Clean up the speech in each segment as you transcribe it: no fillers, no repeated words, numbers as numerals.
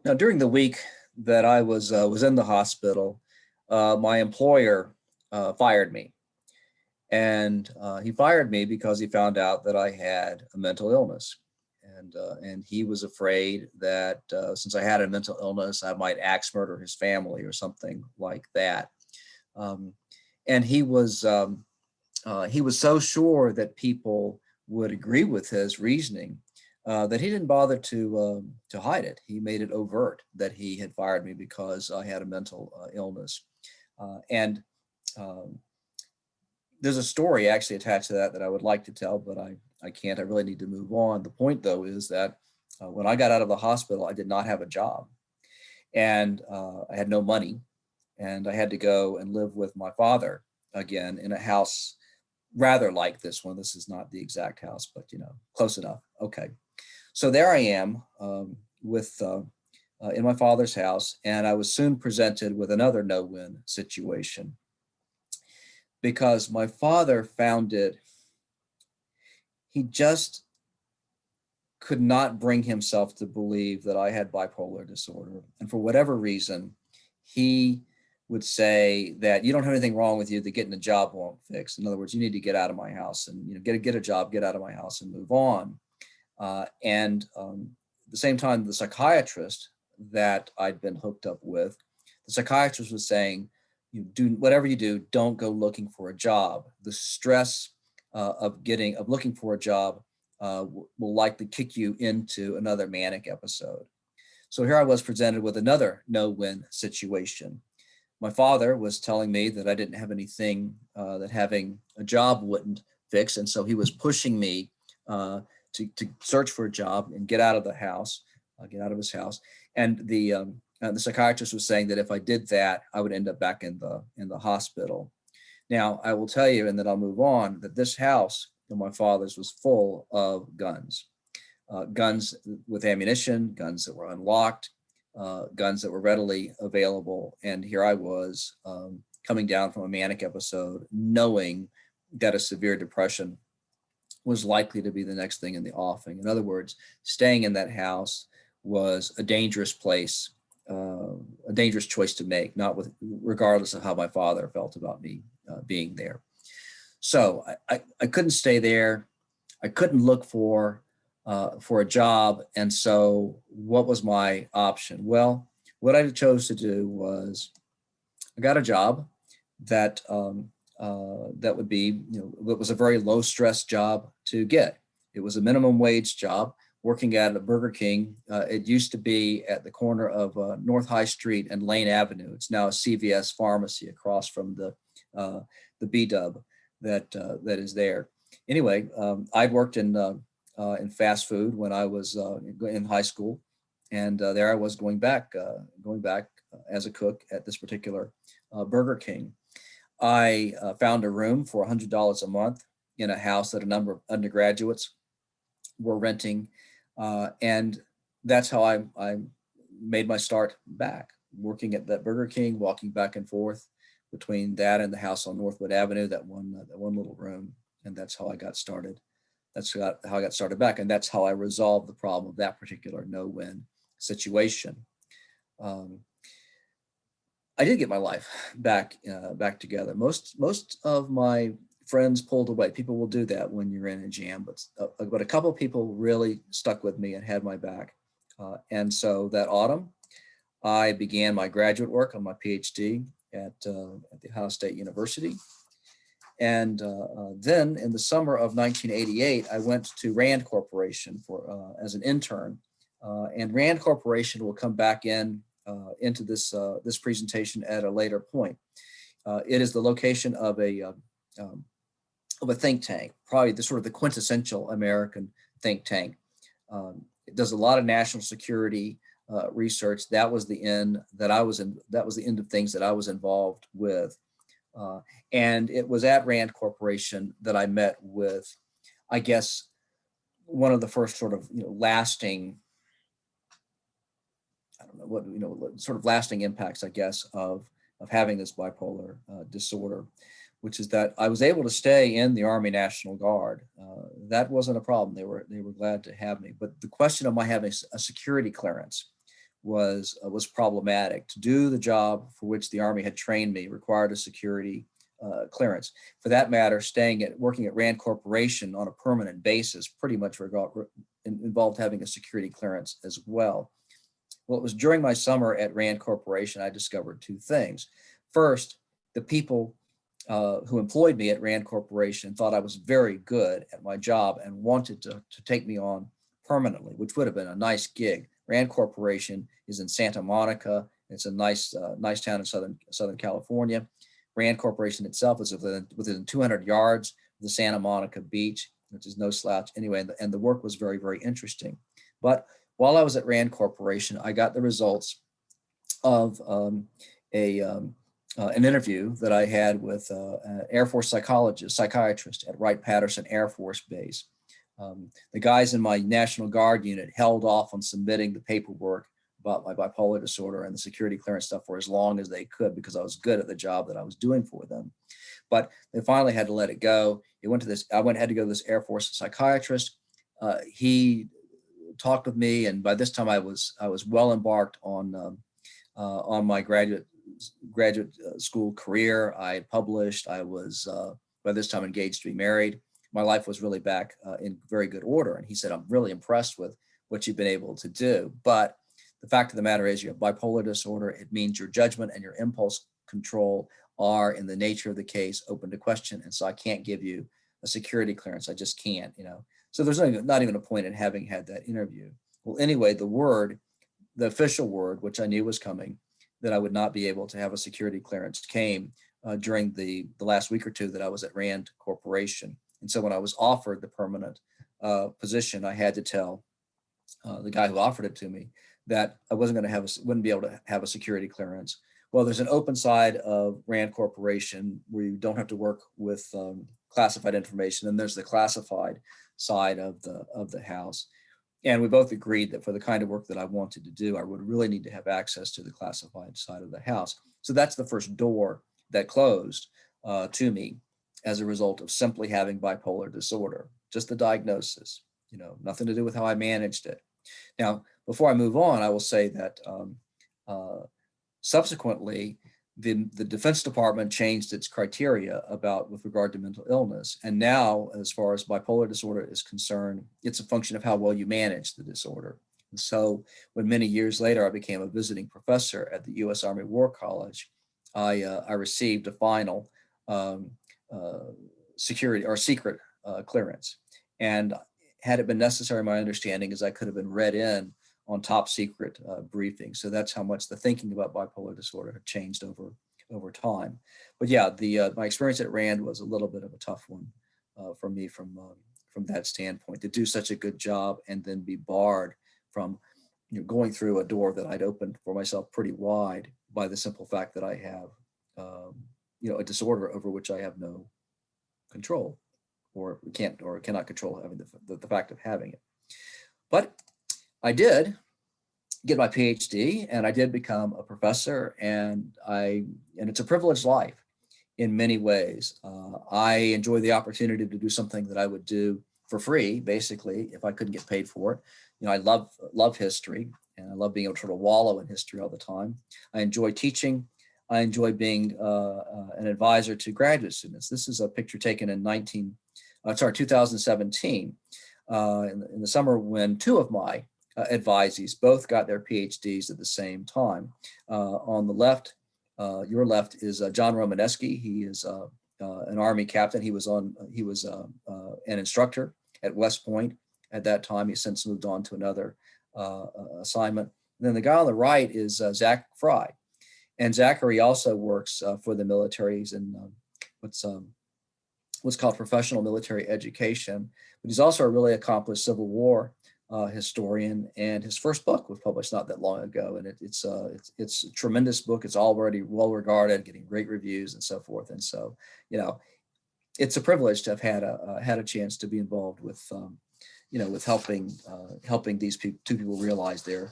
Now, during the week that I was in the hospital, my employer fired me, and he fired me because he found out that I had a mental illness, and he was afraid that since I had a mental illness, I might axe murder his family or something like that. Um, and he was so sure that people would agree with his reasoning that he didn't bother to hide it. He made it overt that he had fired me because I had a mental illness. And um, there's a story actually attached to that I would like to tell, but I can't. I really need to move on. The point, though, is that when I got out of the hospital, I did not have a job, and I had no money, and I had to go and live with my father again in a house rather like this one. This is not the exact house, but close enough. Okay, so there I am with in my father's house, and I was soon presented with another no-win situation because my father found it. He just could not bring himself to believe that I had bipolar disorder, and for whatever reason, he would say that you don't have anything wrong with you that getting a job won't fix. In other words, you need to get out of my house and get a job, get out of my house, and move on. And at the same time, the psychiatrist that I'd been hooked up with, the psychiatrist was saying, "You do whatever you do, don't go looking for a job. The stress of looking for a job will likely kick you into another manic episode." So here I was presented with another no-win situation. My father was telling me that I didn't have anything that having a job wouldn't fix, and so he was pushing me to search for a job and get out of the house, get out of his house. And the psychiatrist was saying that if I did that, I would end up back in the hospital. Now, I will tell you, and then I'll move on, that this house of my father's was full of guns, guns with ammunition, guns that were unlocked, guns that were readily available. And here I was coming down from a manic episode, knowing that a severe depression was likely to be the next thing in the offing. In other words, staying in that house was a dangerous place, a dangerous choice to make, regardless of how my father felt about me being there. So I couldn't stay there. I couldn't look for a job. And so what was my option? Well, what I chose to do was I got a job that that would be, it was a very low stress job to get. It was a minimum wage job working at a Burger King. It used to be at the corner of North High Street and Lane Avenue. It's now a CVS pharmacy across from the B-Dub that is there. Anyway, I'd worked in fast food when I was in high school, and there I was going back as a cook at this particular Burger King. I found a room for $100 a month in a house that a number of undergraduates were renting, and that's how I made my start back, working at that Burger King, walking back and forth between that and the house on Northwood Avenue, that one little room, and that's how I got started. That's how I got started back, and that's how I resolved the problem of that particular no-win situation. I did get my life back together. Most of my friends pulled away. People will do that when you're in a jam, but a couple of people really stuck with me and had my back. And so that autumn, I began my graduate work on my PhD at the Ohio State University. And then in the summer of 1988, I went to Rand Corporation as an intern. And Rand Corporation will come back into this presentation at a later point. It is the location of a think tank, probably the sort of the quintessential American think tank. It does a lot of national security research. That was the end that I was in. That was the end of things that I was involved with. And it was at Rand Corporation that I met with, I guess, one of the first sort of lasting, I don't know what sort of lasting impacts, I guess, of having this bipolar disorder, which is that I was able to stay in the Army National Guard. That wasn't a problem. They were glad to have me. But the question of my having a security clearance was problematic. To do the job for which the Army had trained me required a security clearance. For that matter, working at Rand Corporation on a permanent basis pretty much involved having a security clearance as well. Well, it was during my summer at Rand Corporation I discovered two things. First, the people who employed me at Rand Corporation thought I was very good at my job and wanted to take me on permanently, which would have been a nice gig. Rand Corporation is in Santa Monica. It's a nice town in Southern California. Rand Corporation itself is within 200 yards of the Santa Monica beach, which is no slouch anyway, and the work was very, very interesting. But while I was at Rand Corporation, I got the results of an interview that I had with an Air Force psychiatrist at Wright-Patterson Air Force Base. The guys in my National Guard unit held off on submitting the paperwork about my bipolar disorder and the security clearance stuff for as long as they could because I was good at the job that I was doing for them. But they finally had to let it go. I had to go to this Air Force psychiatrist. He talked with me, and by this time I was well embarked on my graduate school career. I had published. I was by this time engaged to be married. My life was really back in very good order. And he said, "I'm really impressed with what you've been able to do, but the fact of the matter is you have bipolar disorder. It means your judgment and your impulse control are, in the nature of the case, open to question. And so I can't give you a security clearance. I just can't, So there's not even a point in having had that interview. Well, anyway, the official word, which I knew was coming, that I would not be able to have a security clearance came during the last week or two that I was at Rand Corporation. And so when I was offered the permanent position, I had to tell the guy who offered it to me that I wouldn't be able to have a security clearance. Well, there's an open side of Rand Corporation where you don't have to work with classified information, and there's the classified side of the house. And we both agreed that for the kind of work that I wanted to do, I would really need to have access to the classified side of the house. So that's the first door that closed to me as a result of simply having bipolar disorder, just the diagnosis, nothing to do with how I managed it. Now, before I move on, I will say that subsequently, the Defense Department changed its criteria with regard to mental illness. And now, as far as bipolar disorder is concerned, it's a function of how well you manage the disorder. And so when many years later, I became a visiting professor at the U.S. Army War College, I received a final security or secret clearance. And had it been necessary, my understanding is I could have been read in on top secret briefings. So that's how much the thinking about bipolar disorder had changed over time. But yeah, my experience at Rand was a little bit of a tough one for me from that standpoint, to do such a good job and then be barred from going through a door that I'd opened for myself pretty wide by the simple fact that I have a disorder over which I have no control, or cannot control having the fact of having it. But I did get my PhD, and I did become a professor, and it's a privileged life in many ways. I enjoy the opportunity to do something that I would do for free, basically, if I couldn't get paid for it. I love history, and I love being able to sort of wallow in history all the time. I enjoy teaching. I enjoy being an advisor to graduate students. This is a picture taken in 2017, in the summer, when two of my advisees both got their PhDs at the same time. On the left, your left, is John Romanesky. He is an Army captain. He was an instructor at West Point at that time. He's since moved on to another assignment. And then the guy on the right is Zach Fry. And Zachary also works for the military. He's in what's called professional military education, but he's also a really accomplished Civil War historian. And his first book was published not that long ago, and it's a tremendous book. It's already well regarded, getting great reviews and so forth. And so, it's a privilege to have had a chance to be involved with with helping these two people realize their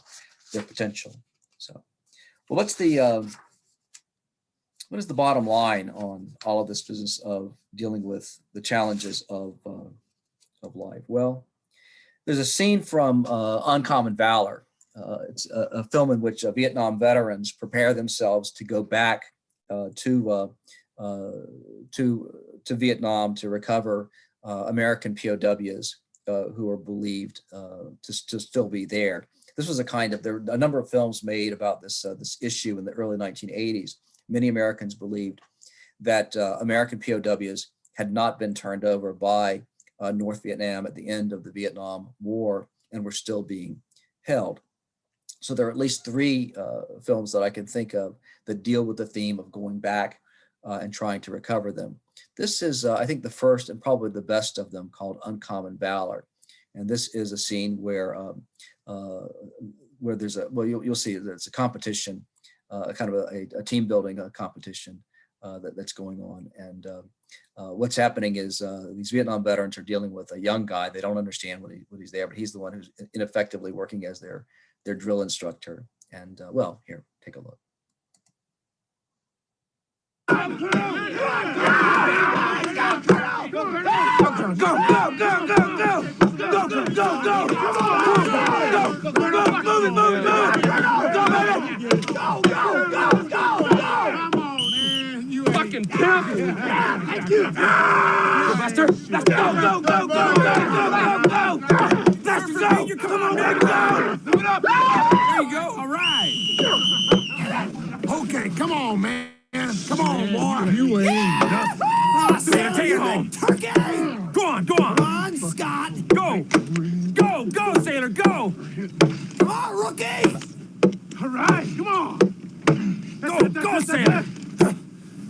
potential. So. Well, what is the bottom line on all of this business of dealing with the challenges of life? Well, there's a scene from Uncommon Valor it's a film in which Vietnam veterans prepare themselves to go back to Vietnam to recover American POWs who are believed to still be there. This was there were a number of films made about this issue in the early 1980s. Many Americans believed that American POWs had not been turned over by North Vietnam at the end of the Vietnam War and were still being held. So there are at least three films that I can think of that deal with the theme of going back and trying to recover them. This is, I think, the first and probably the best of them, called Uncommon Valor. And this is a scene where there's you'll see there's a competition, kind of a team building competition that's going on. And what's happening is these Vietnam veterans are dealing with a young guy. They don't understand what he's there, but he's the one who's ineffectively working as their drill instructor. And well, here, take a look. Fucking pimp! Thank you! Lester! Let's go! Lester, go! Come on, man, go! Move it up! There you go, all right! Okay, come on, man. Come on, boy. You ain't nothing. Sailor, take it home. Turkey! Go on. Come on, Scott. Go, Sailor, go. Come on, rookie. All right, come on. Go, Sailor.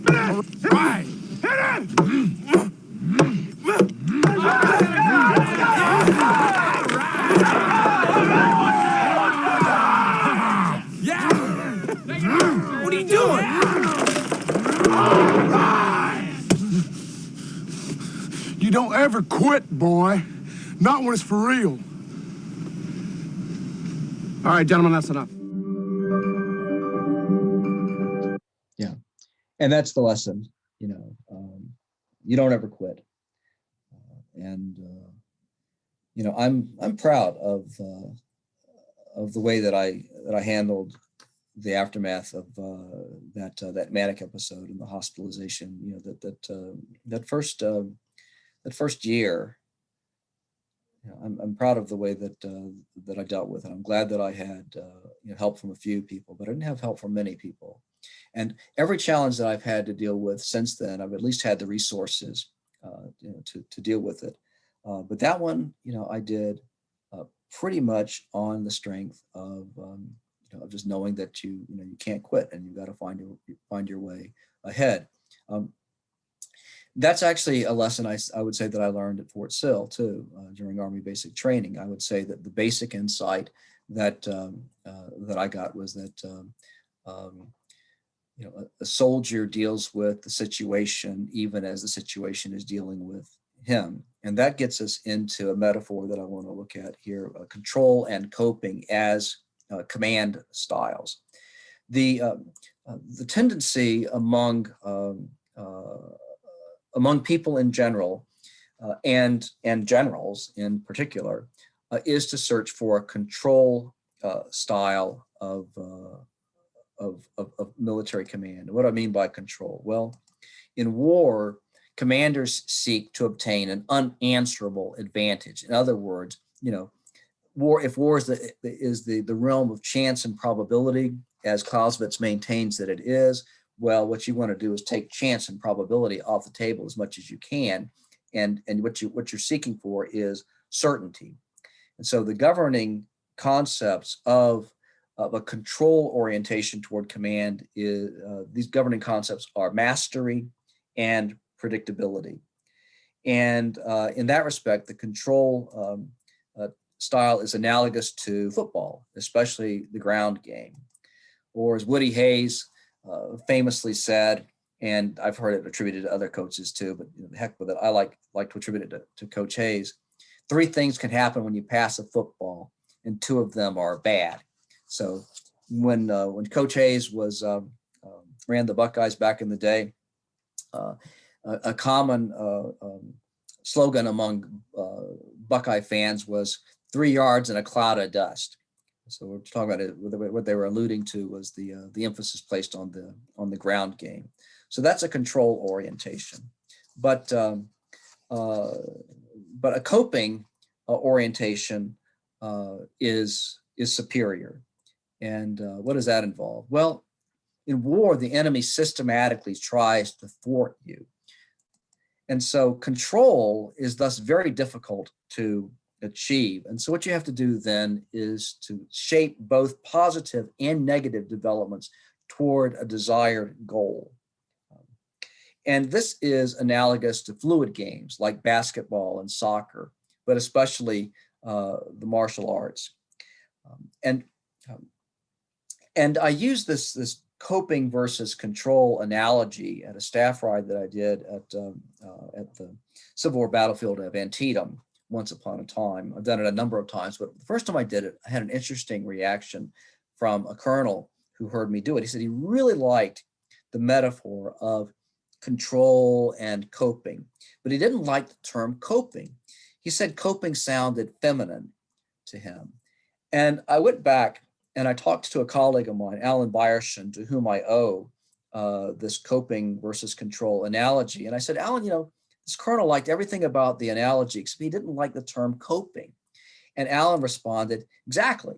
All right. Hit it! Yeah! What are you doing? You don't ever quit, boy. Not when it's for real. All right, gentlemen, that's enough. Yeah, and that's the lesson. You don't ever quit. I'm proud of the way that I handled the aftermath of that manic episode and the hospitalization. That first year. I'm proud of the way that I dealt with it. I'm glad that I had help from a few people, but I didn't have help from many people. And every challenge that I've had to deal with since then, I've at least had the resources to deal with it. But that one, I did pretty much on the strength of just knowing that you can't quit and you got to find your way ahead. That's actually a lesson I would say that I learned at Fort Sill too, during Army basic training. I would say that the basic insight that I got was that a soldier deals with the situation even as the situation is dealing with him, and that gets us into a metaphor that I want to look at here: control and coping as command styles. The tendency among people in general, and generals in particular, is to search for a control style of military command. What do I mean by control? Well, in war, commanders seek to obtain an unanswerable advantage. In other words, if war is the realm of chance and probability, as Clausewitz maintains that it is, well, what you want to do is take chance and probability off the table as much as you can, and what you're seeking for is certainty. And so the governing concepts of a control orientation toward command is these governing concepts are mastery and predictability. And in that respect, the control style is analogous to football, especially the ground game. Or as Woody Hayes famously said, and I've heard it attributed to other coaches too, but heck with it, I like to attribute it to Coach Hayes. 3 things can happen when you pass a football, and 2 of them are bad. So when Coach Hayes ran the Buckeyes back in the day, a common slogan among Buckeye fans was 3 yards in a cloud of dust. So we're talking about it. What they were alluding to was the emphasis placed on the ground game. So that's a control orientation, but a coping orientation is superior. And what does that involve? Well, in war, the enemy systematically tries to thwart you. And so control is thus very difficult to achieve. And so what you have to do then is to shape both positive and negative developments toward a desired goal. And this is analogous to fluid games like basketball and soccer, but especially the martial arts. And I use this coping versus control analogy at a staff ride that I did at the Civil War battlefield of Antietam once upon a time. I've done it a number of times, but the first time I did it, I had an interesting reaction from a colonel who heard me do it. He said he really liked the metaphor of control and coping, but he didn't like the term coping. He said coping sounded feminine to him. And I went back and I talked to a colleague of mine, Alan Byerson, to whom I owe this coping versus control analogy. And I said, Alan, this colonel liked everything about the analogy, except he didn't like the term coping. And Alan responded, exactly.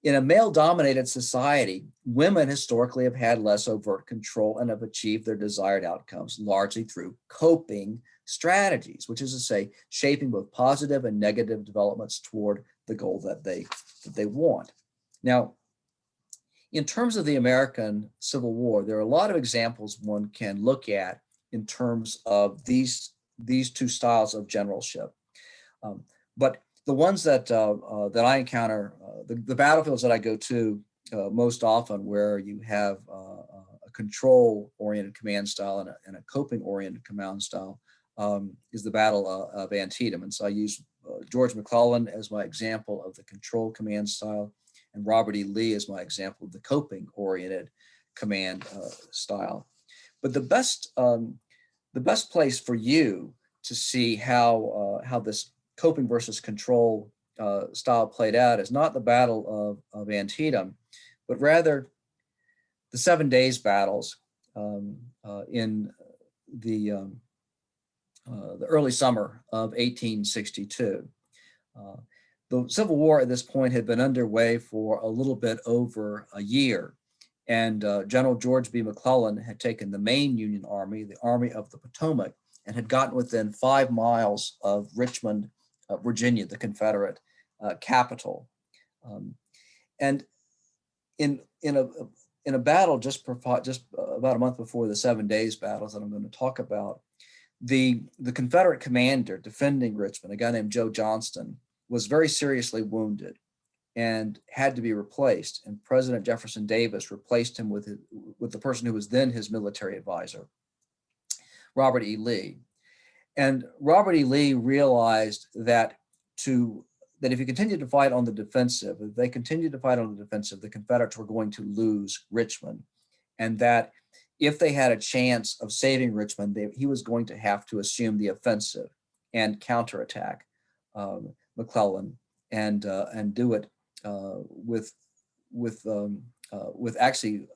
In a male-dominated society, women historically have had less overt control and have achieved their desired outcomes largely through coping strategies, which is to say, shaping both positive and negative developments toward the goal that they want. Now, in terms of the American Civil War, there are a lot of examples one can look at in terms of these two styles of generalship. But the ones that I encounter, the battlefields that I go to most often, where you have a control-oriented command style and a coping-oriented command style, is the Battle of Antietam. And so I use George McClellan as my example of the control command style, and Robert E. Lee as my example of the coping-oriented command style. But the best place for you to see how this coping versus control style played out is not the Battle of Antietam, but rather the 7 Days battles in the early summer of 1862. The Civil War at this point had been underway for a little bit over a year, and General George B. McClellan had taken the main Union Army, the Army of the Potomac, and had gotten within 5 miles of Richmond, Virginia, the Confederate capital. And in a battle just about a month before the 7 Days battles that I'm going to talk about, the Confederate commander defending Richmond, a guy named Joe Johnston, was very seriously wounded and had to be replaced. And President Jefferson Davis replaced him with the person who was then his military advisor, Robert E. Lee. And Robert E. Lee realized that if he continued to fight on the defensive, if they continued to fight on the defensive, the Confederates were going to lose Richmond. And that if they had a chance of saving Richmond, he was going to have to assume the offensive and counterattack McClellan and do it with actually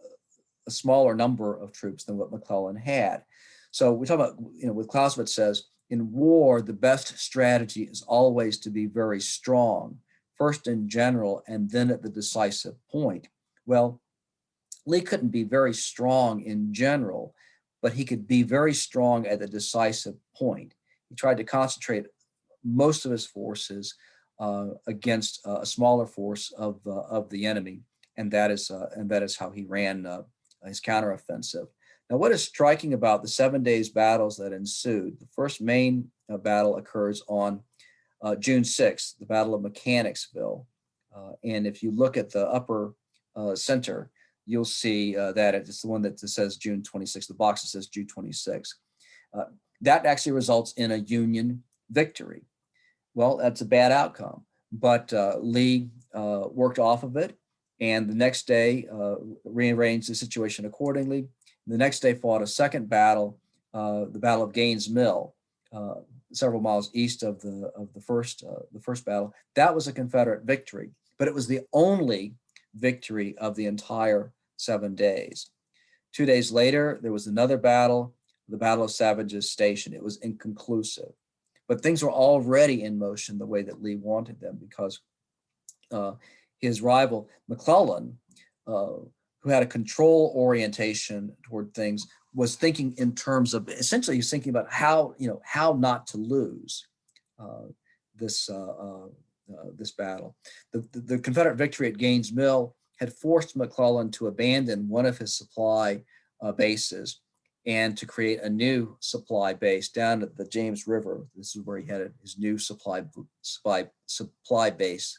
a smaller number of troops than what McClellan had. So we talk about, what Clausewitz says, in war, the best strategy is always to be very strong, first in general and then at the decisive point. Well, Lee couldn't be very strong in general, but he could be very strong at the decisive point. He tried to concentrate most of his forces against a smaller force of the enemy, and that is how he ran his counteroffensive. Now, what is striking about the 7 Days battles that ensued? The first main battle occurs on June 6th, the Battle of Mechanicsville, and if you look at the upper center, you'll see that it's the one that says June 26th. The box that says June 26th. That actually results in a Union victory. Well, that's a bad outcome, but Lee worked off of it, and the next day rearranged the situation accordingly. The next day fought a second battle, the Battle of Gaines Mill, several miles east of the first battle. That was a Confederate victory, but it was the only victory of the entire 7 days. 2 days later, there was another battle, the Battle of Savages Station. It was inconclusive, but things were already in motion the way that Lee wanted them, because his rival McClellan, who had a control orientation toward things, was thinking in terms of, essentially he's thinking about how not to lose this battle. The Confederate victory at Gaines Mill had forced McClellan to abandon one of his supply bases and to create a new supply base down at the James River. This is where he had his new supply base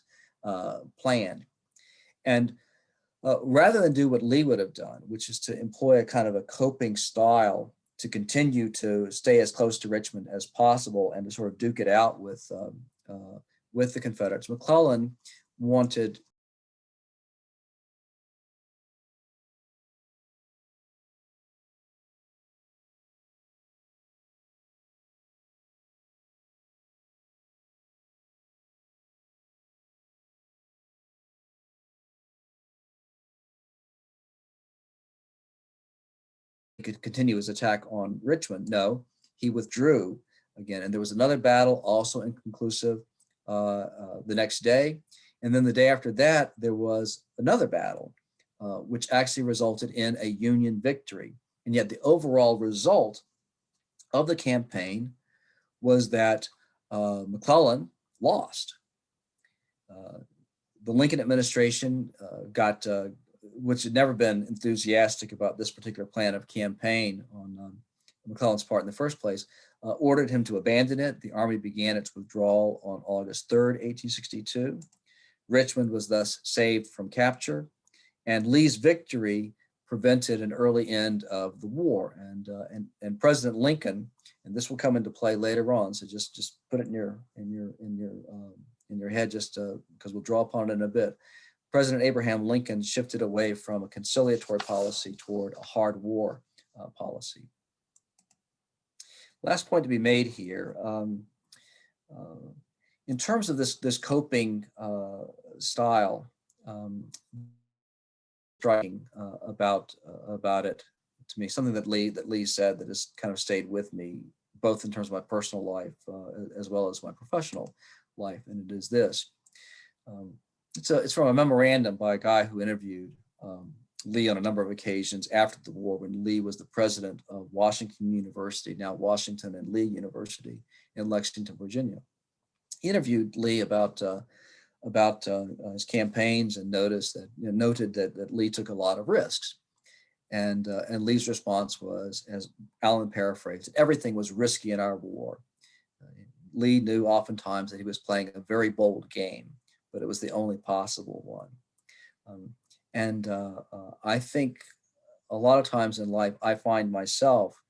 planned. And rather than do what Lee would have done, which is to employ a kind of a coping style to continue to stay as close to Richmond as possible and to sort of duke it out with the Confederates, McClellan wanted could continue his attack on Richmond. No, he withdrew again. And there was another battle, also inconclusive, the next day. And then the day after that, there was another battle, which actually resulted in a Union victory. And yet the overall result of the campaign was that McClellan lost. The Lincoln administration which had never been enthusiastic about this particular plan of campaign on McClellan's part in the first place, ordered him to abandon it. The army began its withdrawal on August 3rd, 1862. Richmond was thus saved from capture, and Lee's victory prevented an early end of the war. And President Lincoln, and this will come into play later on, so just put it in your head, just because we'll draw upon it in a bit. President Abraham Lincoln shifted away from a conciliatory policy toward a hard war policy. Last point to be made here, in terms of this coping style, striking about it to me, something that Lee said that has kind of stayed with me, both in terms of my personal life as well as my professional life, and it is this. It's from a memorandum by a guy who interviewed Lee on a number of occasions after the war, when Lee was the president of Washington University, now Washington and Lee University in Lexington, Virginia. He interviewed Lee about his campaigns and noted that Lee took a lot of risks. And Lee's response was, as Allen paraphrased, everything was risky in our war. Lee knew oftentimes that he was playing a very bold game, but it was the only possible one. I think a lot of times in life, I find myself,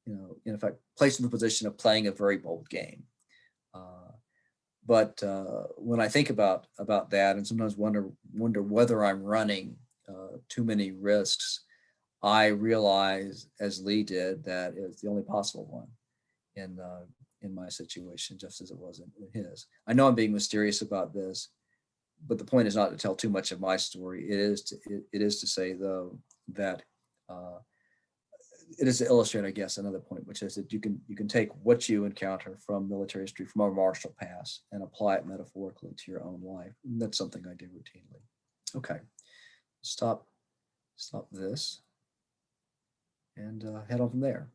in fact, placed in the position of playing a very bold game. But when I think about that, and sometimes wonder whether I'm running too many risks, I realize, as Lee did, that it's the only possible one in my situation, just as it was in his. I know I'm being mysterious about this, but the point is not to tell too much of my story. It is to say, though, that it is to illustrate, I guess, another point, which is that you can take what you encounter from military history, from our martial past, and apply it metaphorically to your own life. And that's something I do routinely. Okay, stop this, and head on from there.